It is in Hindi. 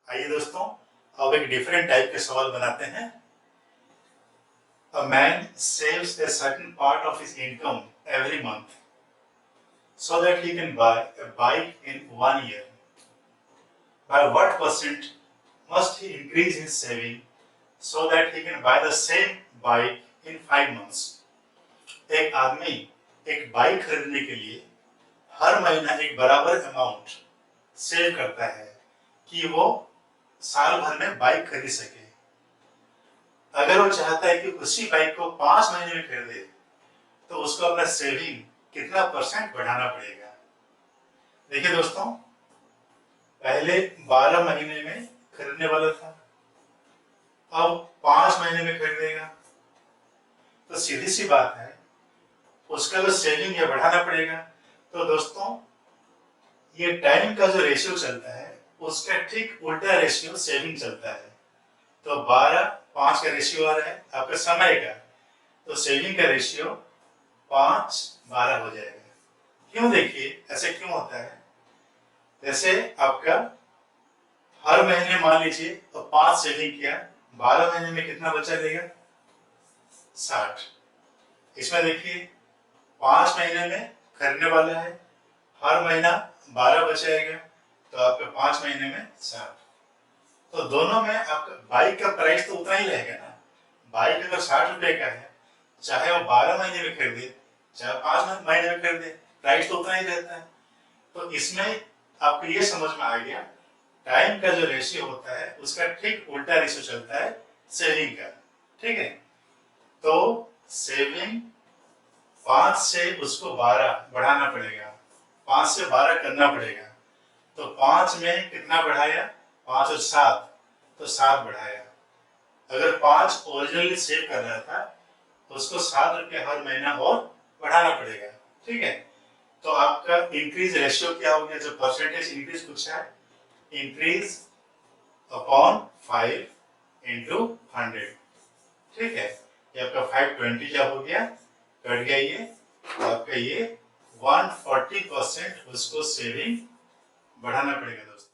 आइए दोस्तों, अब एक डिफरेंट टाइप के सवाल बनाते हैं। A man saves a certain part of his income every month so that he can buy a bike in 1 year. By what percent must he increase his saving so that he can buy the same bike in 5 months? एक आदमी एक बाइक खरीदने के लिए हर महीना एक बराबर अमाउंट सेव करता है कि वो साल भर में बाइक खरीद सके। अगर वो चाहता है कि उसी बाइक को 5 महीने में खरीदे तो उसको अपना सेविंग कितना परसेंट बढ़ाना पड़ेगा। देखिए दोस्तों, पहले 12 महीने में खरीदने वाला था, अब 5 महीने में खरीदेगा, तो सीधी सी बात है उसका जो सेविंग है बढ़ाना पड़ेगा। तो दोस्तों, ये टाइम का जो रेशियो चलता है उसका ठीक उल्टा रेशियो सेविंग चलता है। तो 12-5 का रेशियो आ रहा है आपका समय का, तो सेविंग का रेशियो 5-12 हो जाएगा। क्यों? देखिए ऐसे क्यों होता है। जैसे आपका हर महीने मान लीजिए तो 5 सेविंग किया, 12 महीने में कितना बचा रहेगा? 60। इसमें देखिए 5 महीने में खरीदने वाला है, हर महीना 12 बचाएगा, तो आपका 5 महीने में 60। तो दोनों में आपका बाइक का प्राइस तो उतना ही रहेगा ना। बाइक अगर 60 रुपए का है, चाहे वो 12 महीने में खरीदे चाहे 5 महीने में खरीदे, प्राइस तो उतना ही रहता है। तो इसमें आपको ये समझ में आ गया, टाइम का जो रेशियो होता है उसका ठीक उल्टा रेशियो चलता है सेविंग का। ठीक है, तो सेविंग 5 से उसको 12 बढ़ाना पड़ेगा, 5 से 12 करना पड़ेगा। तो 5 में कितना बढ़ाया? 5 और 7, तो 7 बढ़ाया। अगर 5 ओरिजिनली सेव कर रहा था तो उसको 7 रुपये हर महीना और बढ़ाना पड़ेगा। ठीक है, तो आपका इंक्रीज रेशियो क्या हो गया? जो परसेंटेज इंक्रीज पूछा है, इंक्रीज अपॉन 5 इंटू 100। ठीक है, ये आपका 520 क्या हो गया? कट गया ये, तो आपका ये 140% उसको सेविंग बढ़ाना पड़ेगा दोस्तों।